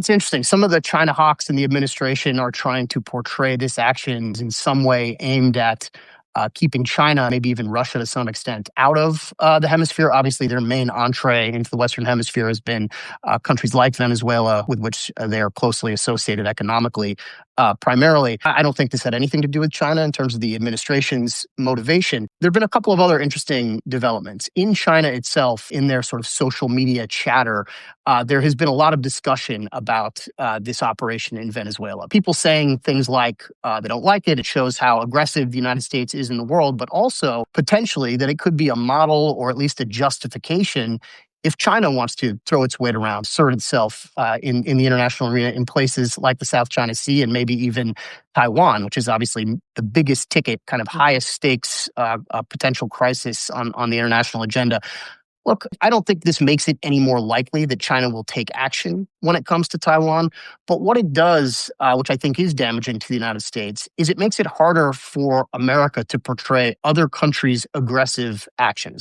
It's interesting. Some of the China hawks in the administration are trying to portray this action in some way aimed at keeping China, maybe even Russia to some extent, out of the hemisphere. Obviously, their main entree into the Western Hemisphere has been countries like Venezuela, with which they are closely associated economically. Primarily, I don't think this had anything to do with China in terms of the administration's motivation. There have been a couple of other interesting developments. In China itself, in their sort of social media chatter, there has been a lot of discussion about this operation in Venezuela. People saying things like they don't like it. It shows how aggressive the United States is in the world, but also potentially that it could be a model or at least a justification if China wants to throw its weight around, assert itself in the international arena in places like the South China Sea and maybe even Taiwan, which is obviously the biggest ticket, kind of highest stakes potential crisis on the international agenda. Look, I don't think this makes it any more likely that China will take action when it comes to Taiwan. But what it does, which I think is damaging to the United States, is it makes it harder for America to portray other countries' aggressive actions.